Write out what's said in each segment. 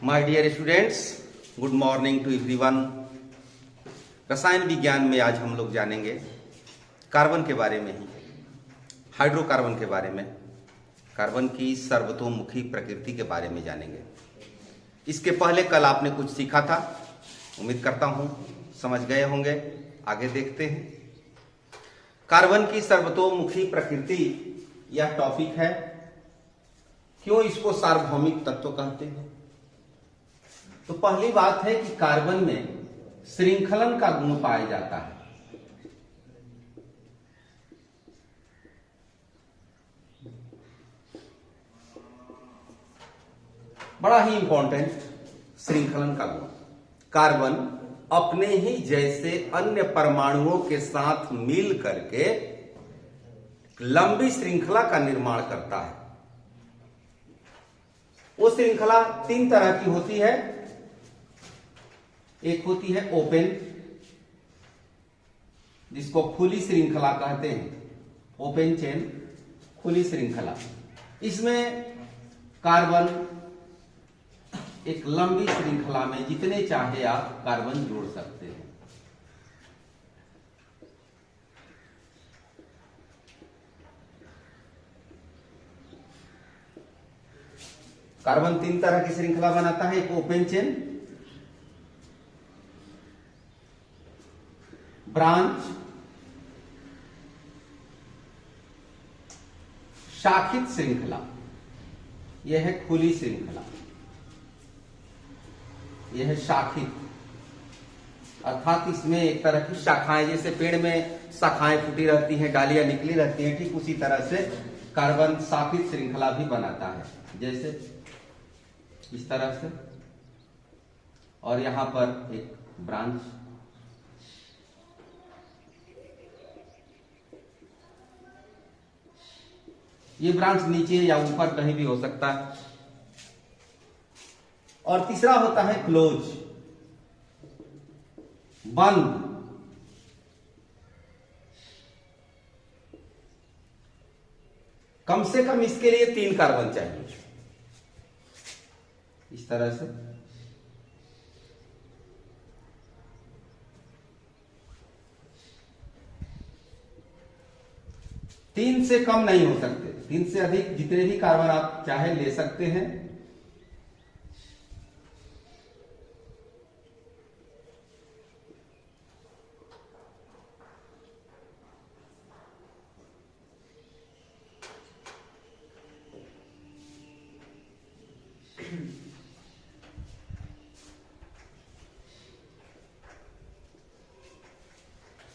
My dear students, good morning to everyone. रसायन विज्ञान में आज हम लोग जानेंगे कार्बन के बारे में ही, हाइड्रोकार्बन के बारे में, कार्बन की सर्वतोमुखी प्रकृति के बारे में जानेंगे। इसके पहले कल आपने कुछ सीखा था, उम्मीद करता हूं समझ गए होंगे। आगे देखते हैं। कार्बन की सर्वतोमुखी प्रकृति यह टॉपिक है। क्यों इसको सार्वभौमिक तत्व कहते हैं? तो पहली बात है कि कार्बन में श्रृंखलन का गुण पाया जाता है। बड़ा ही इंपॉर्टेंट श्रृंखलन का गुण। कार्बन अपने ही जैसे अन्य परमाणुओं के साथ मिल करके लंबी श्रृंखला का निर्माण करता है। वो श्रृंखला तीन तरह की होती है। एक होती है ओपन, जिसको खुली श्रृंखला कहते हैं, ओपन चेन, खुली श्रृंखला। इसमें कार्बन एक लंबी श्रृंखला में जितने चाहे आप कार्बन जोड़ सकते हैं। कार्बन तीन तरह की श्रृंखला बनाता है। एक ओपन चेन, ब्रांच, शाखित श्रृंखला। यह है खुली श्रृंखला, यह है शाखित, अर्थात इसमें एक तरह की शाखाएं, जैसे पेड़ में शाखाएं फूटी रहती हैं, डालियां निकली रहती हैं, ठीक उसी तरह से कार्बन शाखित श्रृंखला भी बनाता है, जैसे इस तरह से। और यहां पर एक ब्रांच, ये ब्रांच नीचे या ऊपर कहीं भी हो सकता है। और तीसरा होता है क्लोज, बंद। कम से कम इसके लिए 3 कार्बन चाहिए, इस तरह से। तीन से कम नहीं हो सकते, 3 से अधिक जितने भी कार्बन आप चाहे ले सकते हैं।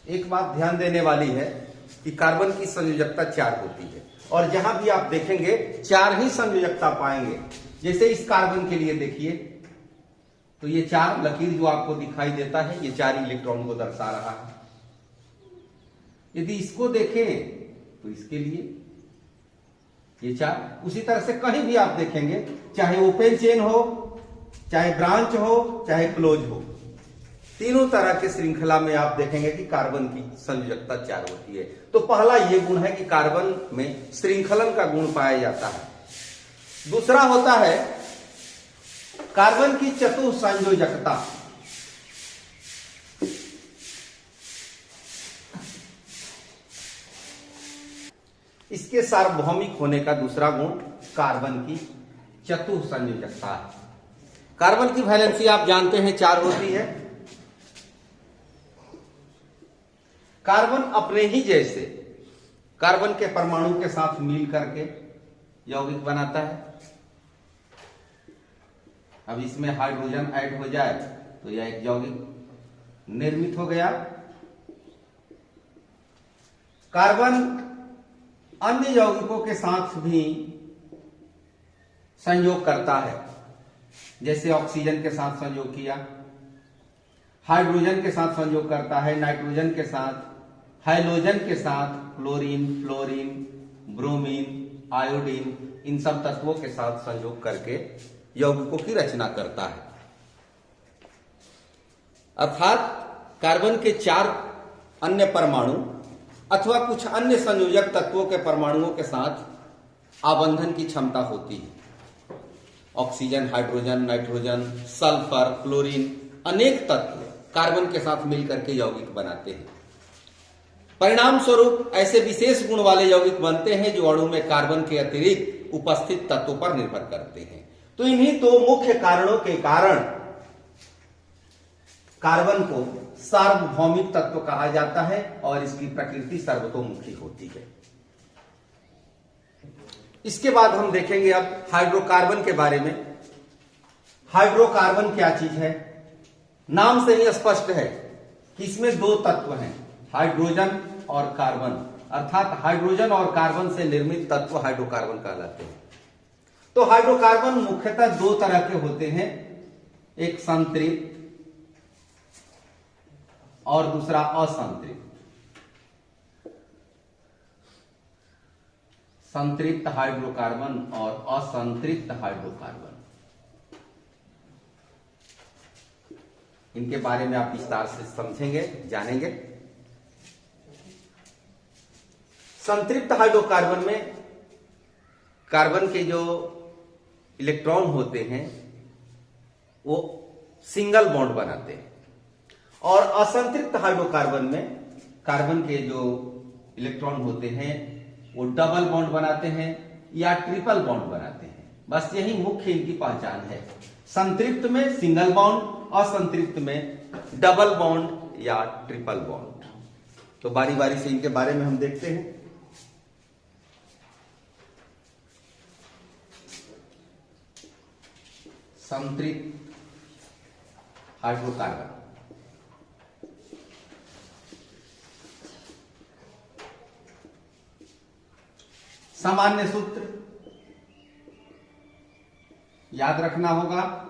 एक बात ध्यान देने वाली है कि कार्बन की संयोजकता 4 होती है, और जहां भी आप देखेंगे 4 ही संयोजकता पाएंगे। जैसे इस कार्बन के लिए देखिए, तो ये 4 लकीर जो आपको दिखाई देता है, ये 4 इलेक्ट्रॉन को दर्शा रहा है। यदि इसको देखें तो इसके लिए ये 4, उसी तरह से कहीं भी आप देखेंगे, चाहे ओपन चेन हो, चाहे ब्रांच हो, चाहे क्लोज हो, तीनों तरह के श्रृंखला में आप देखेंगे कि कार्बन की संयोजकता 4 होती है। तो पहला ये गुण है कि कार्बन में श्रृंखलन का गुण पाया जाता है। दूसरा होता है कार्बन की चतुःसंयोजकता। इसके सार्वभौमिक होने का दूसरा गुण कार्बन की चतुःसंयोजकता है। कार्बन की वैलेंसी आप जानते हैं 4 होती है। कार्बन अपने ही जैसे कार्बन के परमाणु के साथ मिल करके यौगिक बनाता है। अब इसमें हाइड्रोजन ऐड हो जाए तो यह एक यौगिक निर्मित हो गया। कार्बन अन्य यौगिकों के साथ भी संयोग करता है, जैसे ऑक्सीजन के साथ संयोग किया, हाइड्रोजन के साथ संयोग करता है, नाइट्रोजन के साथ, हाइलोजन के साथ, क्लोरीन, फ्लोरीन, ब्रोमीन, आयोडीन, इन सब तत्वों के साथ संयोग करके यौगिकों की रचना करता है। अर्थात कार्बन के 4 अन्य परमाणु अथवा कुछ अन्य संयोजक तत्वों के परमाणुओं के साथ आबंधन की क्षमता होती है। Oxygen, hydrogen, nitrogen, sulphur, chlorine, अनेक तत्व कार्बन के साथ मिलकर के यौगिक बनाते हैं। परिणाम स्वरूप ऐसे विशेष गुण वाले यौगिक बनते हैं जो अणु में कार्बन के अतिरिक्त उपस्थित तत्वों पर निर्भर करते हैं। तो इन्हीं दो मुख्य कारणों के कारण कार्बन को सार्वभौमिक तत्व कहा जाता है और इसकी प्रकृति सर्वतोमुखी होती है। इसके बाद हम देखेंगे अब हाइड्रोकार्बन के बारे में। हाइड्रोकार्बन क्या चीज है? नाम से ही स्पष्ट है कि इसमें दो तत्व हैं, हाइड्रोजन और कार्बन, अर्थात हाइड्रोजन और कार्बन से निर्मित तत्व हाइड्रोकार्बन कहलाते हैं। तो हाइड्रोकार्बन मुख्यतः दो तरह के होते हैं, एक संतृप्त और दूसरा असंतृप्त। संतृप्त हाइड्रोकार्बन और असंतृप्त हाइड्रोकार्बन, इनके बारे में आप विस्तार से समझेंगे, जानेंगे। संतृप्त हाइड्रोकार्बन में कार्बन के जो इलेक्ट्रॉन होते हैं वो सिंगल बॉन्ड बनाते हैं, और असंतृप्त हाइड्रोकार्बन में कार्बन के जो इलेक्ट्रॉन होते हैं वो डबल बॉन्ड बनाते हैं या ट्रिपल बॉन्ड बनाते हैं। बस यही मुख्य इनकी पहचान है। संतृप्त में सिंगल बॉन्ड, असंतृप्त में डबल बॉन्ड या ट्रिपल बॉन्ड। तो बारी बारी से इनके बारे में हम देखते हैं। संतृप्त हाइड्रोकार्बन, सामान्य सूत्र याद रखना होगा,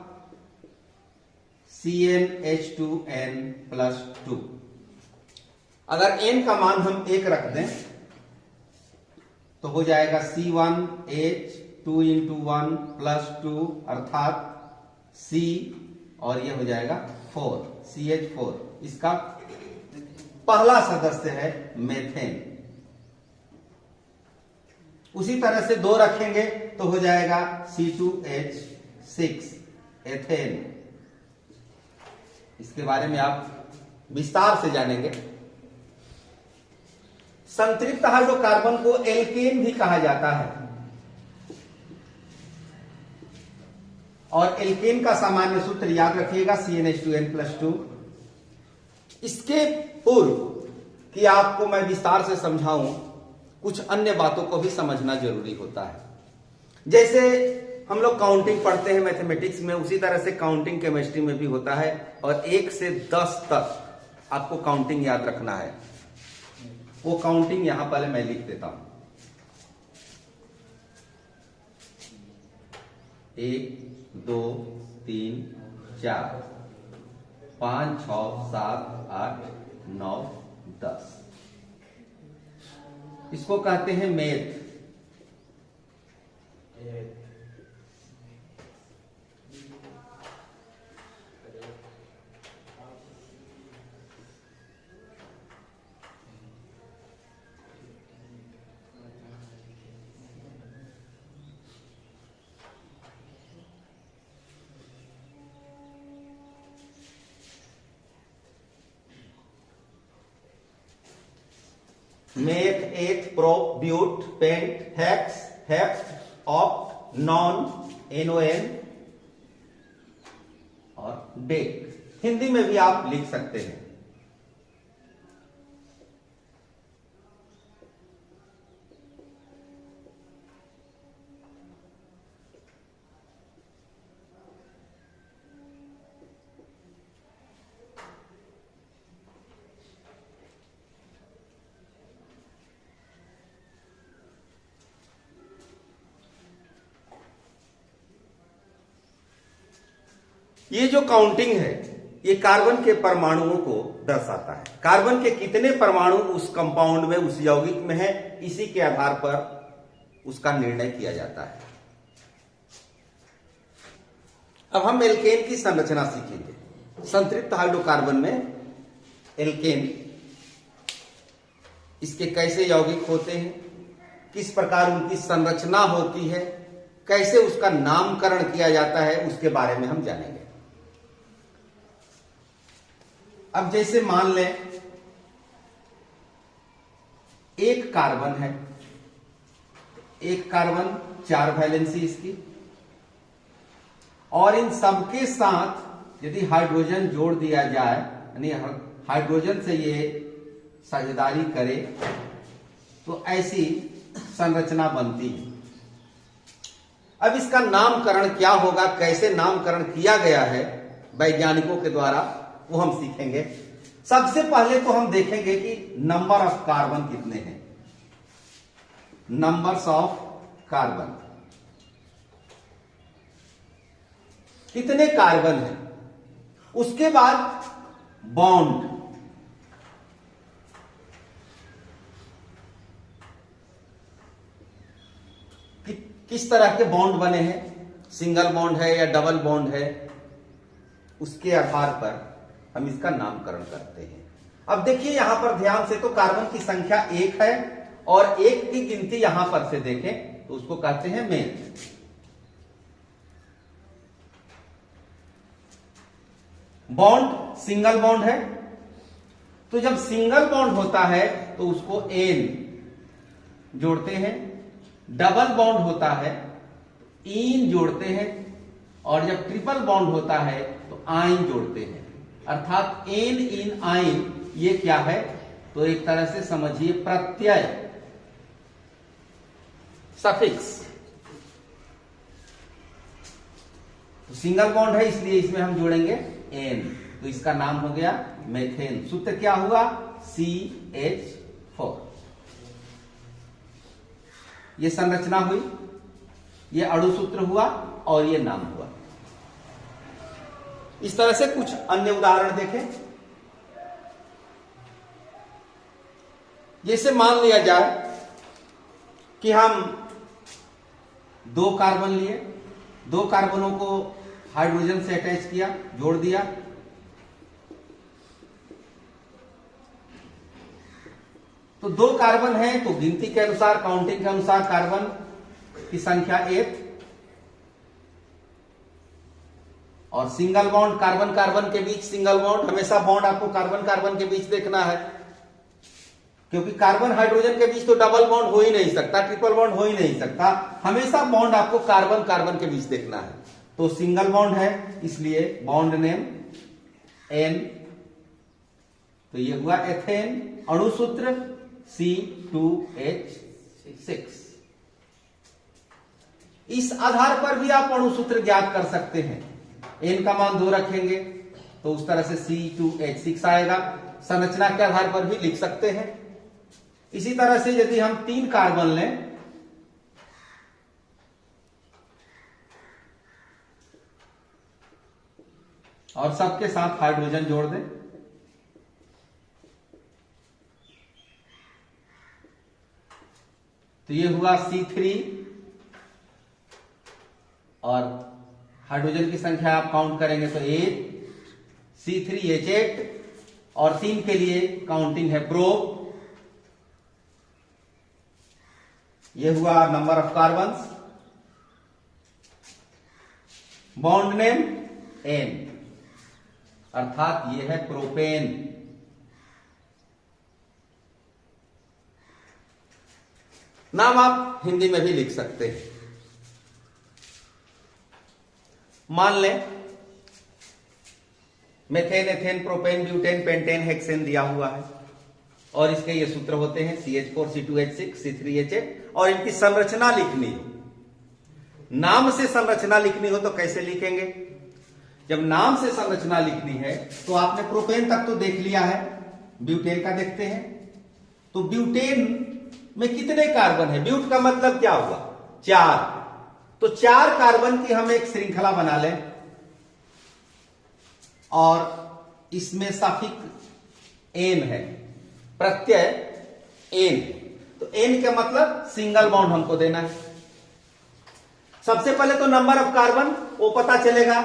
CnH2n+2। अगर n का मान हम 1 रख दें तो हो जाएगा C1H2 × 1+2 अर्थात C, और ये हो जाएगा 4, CH4। इसका पहला सदस्य है मेथेन। उसी तरह से 2 रखेंगे तो हो जाएगा C2H6 एथेन। इसके बारे में आप विस्तार से जानेंगे। संतृप्त हाइड्रोकार्बन को एल्केन भी कहा जाता है, और एल्केन का सामान्य सूत्र याद रखिएगा CnH2n+2। इसके पूर्व कि आपको मैं विस्तार से समझाऊं, कुछ अन्य बातों को भी समझना जरूरी होता है। जैसे हम लोग काउंटिंग पढ़ते हैं मैथमेटिक्स में, उसी तरह से काउंटिंग केमिस्ट्री में भी होता है, और 1 से 10 तक आपको काउंटिंग याद रखना है। वो काउंटिंग यहां पहले मैं लिख देता हूं। 1 2 3 4 5 6 7 8 9 10। इसको कहते हैं meth. Meth, eth, prop, but, pent, hex, hept, oct, non, NON और डेक। हिंदी में भी आप लिख सकते हैं। ये जो काउंटिंग है ये कार्बन के परमाणुओं को दर्शाता है। कार्बन के कितने परमाणु उस कंपाउंड में, उस यौगिक में है, इसी के आधार पर उसका निर्णय किया जाता है। अब हम एल्केन की संरचना सीखेंगे। संतृप्त हाइड्रोकार्बन में एल्केन, इसके कैसे यौगिक होते हैं, किस प्रकार उनकी संरचना होती है, कैसे उसका नामकरण किया जाता है उसके बारे में हम जानेंगे। अब जैसे मान लें एक कार्बन है, एक कार्बन 4 वैलेंसी इसकी, और इन सबके साथ यदि हाइड्रोजन जोड़ दिया जाए, यानी हाइड्रोजन से ये साझेदारी करे तो ऐसी संरचना बनती है। अब इसका नामकरण क्या होगा, कैसे नामकरण किया गया है वैज्ञानिकों के द्वारा, वो हम सीखेंगे। सबसे पहले तो हम देखेंगे कि नंबर ऑफ कार्बन कितने हैं, नंबर्स ऑफ कार्बन, कितने कार्बन हैं। उसके बाद बॉन्ड, किस तरह के बॉन्ड बने हैं, सिंगल बॉन्ड है या डबल बॉन्ड है, उसके आधार पर हम इसका नामकरण करते हैं। अब देखिए यहां पर ध्यान से, तो कार्बन की संख्या 1 है और 1 की गिनती यहां पर से देखें तो उसको कहते हैं मेन। बॉन्ड सिंगल बॉन्ड है, तो जब सिंगल बॉन्ड होता है तो उसको एन जोड़ते हैं, डबल बॉन्ड होता है इन जोड़ते हैं, और जब ट्रिपल बॉन्ड होता है तो आइन जोड़ते हैं। अर्थात एन इन आइन ये क्या है, तो एक तरह से समझिए प्रत्यय, सफिक्स। तो सिंगल बॉन्ड है इसलिए इसमें हम जोड़ेंगे एन, तो इसका नाम हो गया मेथेन। सूत्र क्या हुआ, CH4। ये संरचना हुई, ये अणु सूत्र हुआ और ये नाम हुआ। इस तरह से कुछ अन्य उदाहरण देखें। जैसे मान लिया जाए कि हम 2 कार्बन लिए, 2 कार्बनों को हाइड्रोजन से अटैच किया, जोड़ दिया, तो 2 कार्बन है तो गिनती के अनुसार, काउंटिंग के अनुसार कार्बन की संख्या 1, और सिंगल बॉन्ड कार्बन कार्बन के बीच सिंगल बॉन्ड, हमेशा बॉन्ड आपको कार्बन कार्बन के बीच देखना है, क्योंकि कार्बन हाइड्रोजन के बीच तो डबल बॉन्ड हो ही नहीं सकता, ट्रिपल बॉन्ड हो ही नहीं सकता, हमेशा बॉन्ड आपको कार्बन कार्बन के बीच देखना है। तो सिंगल बॉन्ड है इसलिए बॉन्ड नेम एन, तो ये हुआ एथेन। अणु सूत्र C2H6। इस आधार पर भी आप अणु सूत्र ज्ञात कर सकते हैं। एन का मान 2 रखेंगे तो उस तरह से C2H6 आएगा। संरचना के आधार पर भी लिख सकते हैं। इसी तरह से यदि हम 3 कार्बन लें, और सबके साथ हाइड्रोजन जोड़ दें, तो ये हुआ C3, और हाइड्रोजन की संख्या आप काउंट करेंगे तो 8, C3H8, और 3 के लिए काउंटिंग है प्रोब। ये हुआ number of carbons. Bond name N, अर्थात ये है प्रोपेन। नाम आप हिंदी में भी लिख सकते हैं। मान लें methane, ethane, propane, butane, pentane, hexane दिया हुआ है, और इसके ये सूत्र होते हैं CH4, C2H6, C3H8, और इनकी संरचना लिखनी हो, नाम से संरचना लिखनी हो तो कैसे लिखेंगे। जब नाम से संरचना लिखनी है तो आपने प्रोपेन तक तो देख लिया है, ब्यूटेन का देखते हैं। तो ब्यूटेन में कितने कार्बन है, ब्यूट का मतलब क्या हुआ, 4, तो 4 कार्बन की हम एक श्रृंखला बना लें, और इसमें सफिक्स एन है, प्रत्यय एन, तो एन का मतलब सिंगल बॉन्ड हमको देना है। सबसे पहले तो नंबर ऑफ कार्बन वो पता चलेगा,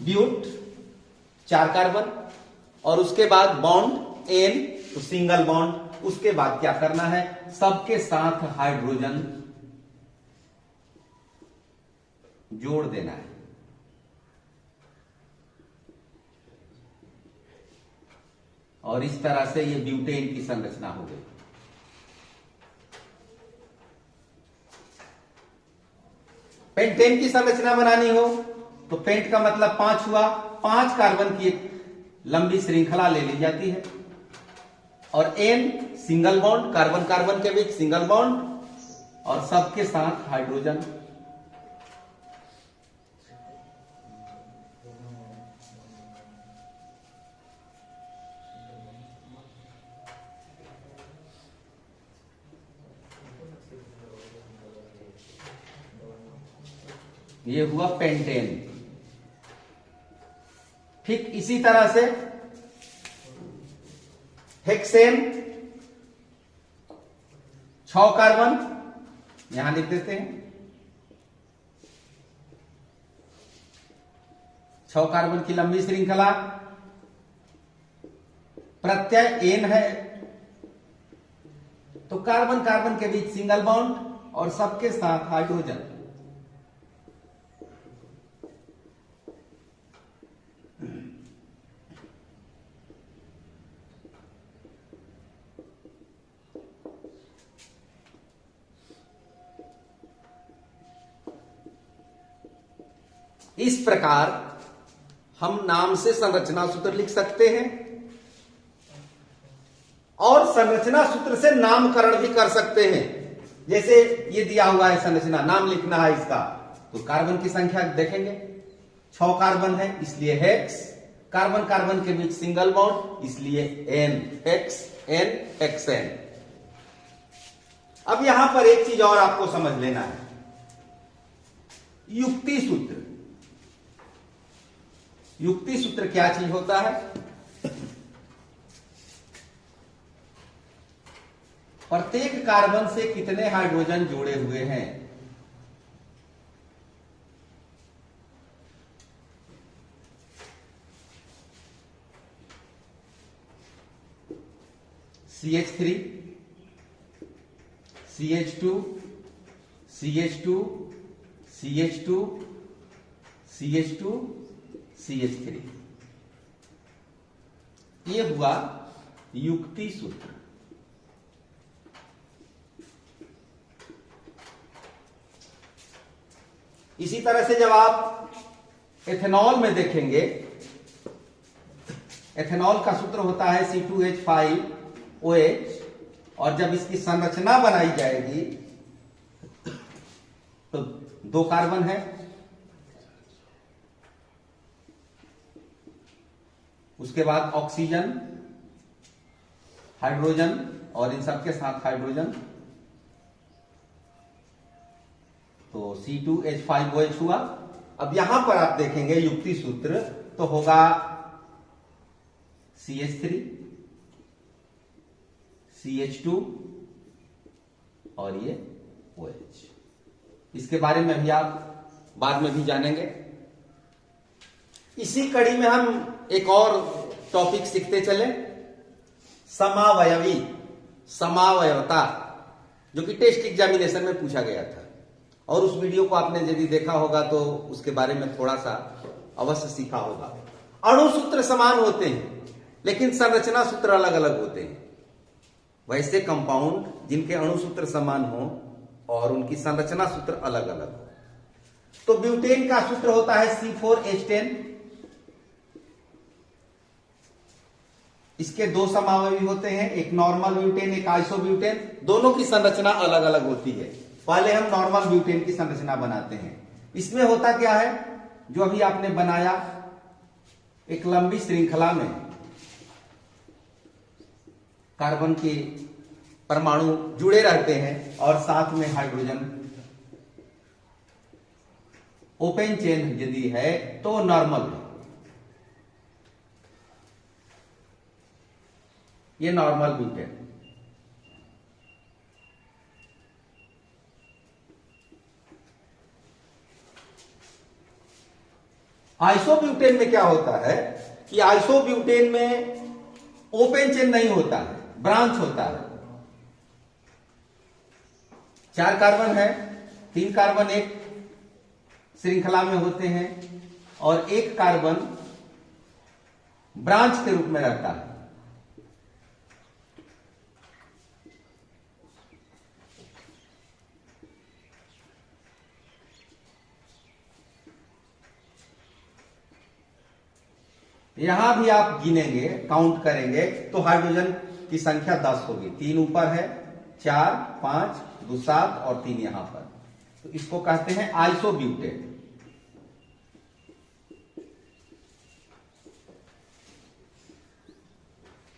ब्यूट 4 कार्बन, और उसके बाद बॉन्ड एन, तो सिंगल बॉन्ड। उसके बाद क्या करना है, सबके साथ हाइड्रोजन जोड़ देना है। और इस तरह से ये ब्यूटेन की संरचना हो गई। पेंटेन की संरचना बनानी हो तो पेंट का मतलब 5 हुआ, 5 कार्बन की एक लंबी श्रृंखला ले ली जाती है। और ane single bond, carbon carbon के बीच सिंगल बॉन्ड, और सबके साथ हाइड्रोजन। ये हुआ पेंटेन। ठीक इसी तरह से हेक्सेन, 6 कार्बन यहां लिख देते हैं। 6 कार्बन की लंबी श्रृंखला, प्रत्यय एन है, तो कार्बन कार्बन के बीच सिंगल बॉन्ड और सबके साथ हाइड्रोजन। इस प्रकार हम नाम से संरचना सूत्र लिख सकते हैं और संरचना सूत्र से नामकरण भी कर सकते हैं। जैसे ये दिया हुआ है संरचना, नाम लिखना है इसका, तो कार्बन की संख्या देखेंगे, 6 कार्बन है इसलिए हेक्स, कार्बन कार्बन के बीच सिंगल बॉन्ड इसलिए एन, हेक्स एन हेक्सेन। अब यहां पर एक चीज और आपको समझ लेना है, युक्ति सूत्र। युक्ति सूत्र क्या चीज होता है? प्रत्येक कार्बन से कितने हाइड्रोजन जुड़े हुए हैं, CH3, CH2, CH2, CH2, CH2, CH3। ये हुआ युक्ति सूत्र। इसी तरह से जब आप एथेनॉल में देखेंगे, एथेनॉल का सूत्र होता है C2H5OH, और जब इसकी संरचना बनाई जाएगी तो 2 कार्बन है, उसके बाद ऑक्सीजन, हाइड्रोजन और इन सबके साथ हाइड्रोजन, तो C2H5OH हुआ। अब यहां पर आप देखेंगे युक्ति सूत्र तो होगा CH3, CH2 और ये OH। इसके बारे में भी आप बाद में भी जानेंगे। इसी कड़ी में हम एक और टॉपिक सीखते चले, समावयवी, समावयवता, जो कि टेस्ट एग्जामिनेशन में पूछा गया था। और उस वीडियो को आपने यदि देखा होगा तो उसके बारे में थोड़ा सा अवश्य सीखा होगा। अणु सूत्र समान होते हैं लेकिन संरचना सूत्र अलग अलग होते हैं। वैसे कंपाउंड जिनके अणु सूत्र समान हो और उनकी संरचना सूत्र अलग अलग हो, तो ब्यूटेन का सूत्र होता है C4H10। इसके 2 समावयवी होते हैं, एक नॉर्मल ब्यूटेन, एक आइसोब्यूटेन। दोनों की संरचना अलग अलग होती है। पहले हम नॉर्मल ब्यूटेन की संरचना बनाते हैं। इसमें होता क्या है, जो अभी आपने बनाया, एक लंबी श्रृंखला में कार्बन के परमाणु जुड़े रहते हैं और साथ में हाइड्रोजन। ओपन चेन यदि है तो नॉर्मल, ये नॉर्मल ब्यूटेन। आइसोब्यूटेन में क्या होता है कि आइसोब्यूटेन में ओपन चेन नहीं होता है, ब्रांच होता है। 4 कार्बन है, 3 कार्बन एक श्रृंखला में होते हैं और एक कार्बन ब्रांच के रूप में रहता है। यहां भी आप गिनेंगे, काउंट करेंगे तो हाइड्रोजन की संख्या 10 होगी। 3 ऊपर है, 4, 5, 2, 7 और 3 यहां पर। तो इसको कहते हैं आइसोब्यूटेन।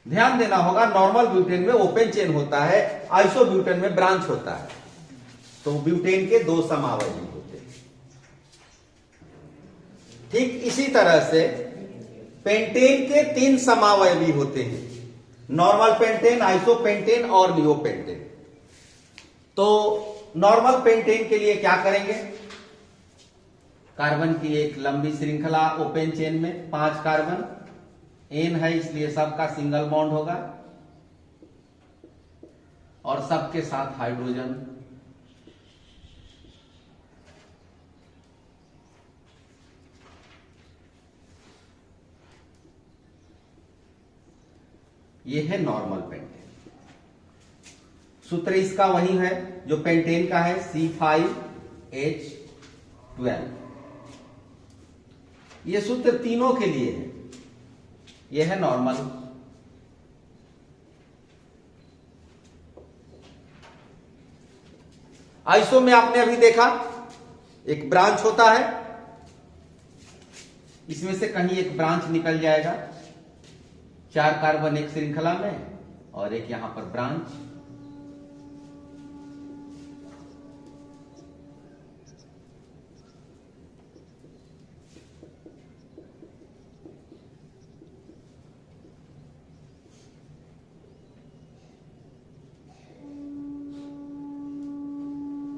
ध्यान देना होगा, नॉर्मल ब्यूटेन में ओपन चेन होता है, आइसोब्यूटेन में ब्रांच होता है। तो ब्यूटेन के 2 समावयवी होते हैं। ठीक इसी तरह से पेंटेन के 3 समावयवी होते हैं, नॉर्मल पेंटेन, आइसोपेंटेन और नियोपेंटेन। तो नॉर्मल पेंटेन के लिए क्या करेंगे? कार्बन की एक लंबी श्रृंखला ओपन चेन में 5 कार्बन, एन है इसलिए सबका सिंगल बॉन्ड होगा और सबके साथ हाइड्रोजन। ये है नॉर्मल पेंटेन। सूत्र इसका वही है जो पेंटेन का है, C5H12। ये सूत्र तीनों के लिए है। यह है नॉर्मल। आइसो में आपने अभी देखा एक ब्रांच होता है, इसमें से कहीं एक ब्रांच निकल जाएगा। 4 कार्बन एक श्रृंखला में और एक यहां पर ब्रांच।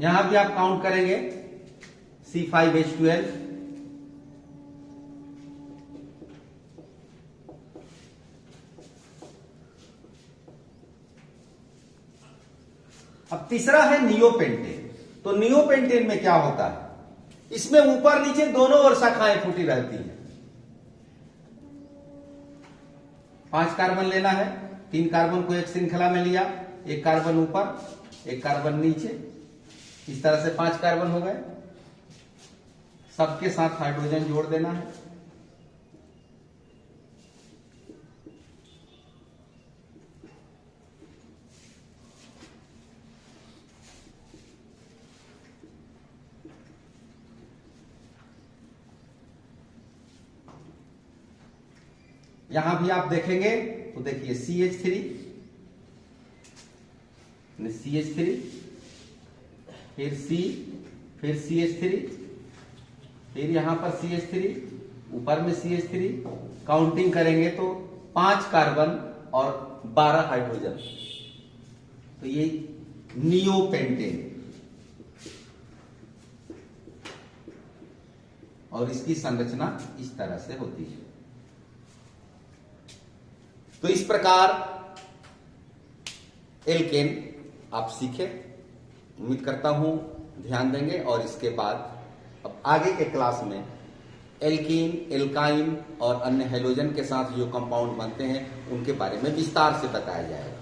यहां भी आप काउंट करेंगे C5H12। अब तीसरा है नियोपेंटेन। तो नियोपेंटेन में क्या होता है? इसमें ऊपर नीचे दोनों ओर शाखाएं फूटी रहती हैं। 5 कार्बन लेना है, 3 कार्बन को एक श्रृंखला में लिया, एक कार्बन ऊपर, एक कार्बन नीचे, इस तरह से 5 कार्बन हो गए। सबके साथ हाइड्रोजन जोड़ देना है। यहां भी आप देखेंगे तो देखिए CH3, फिर C, फिर CH3, फिर यहां पर CH3, ऊपर में CH3। काउंटिंग करेंगे तो 5 कार्बन और 12 हाइड्रोजन। तो ये नियोपेंटेन। और इसकी संरचना इस तरह से होती है। तो इस प्रकार एल्केन आप सीखे, उम्मीद करता हूं ध्यान देंगे। और इसके बाद अब आगे के क्लास में एल्कीन, एल्काइन और अन्य हैलोजन के साथ जो कंपाउंड बनते हैं उनके बारे में विस्तार से बताया जाएगा।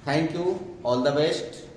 Thank you, all the best.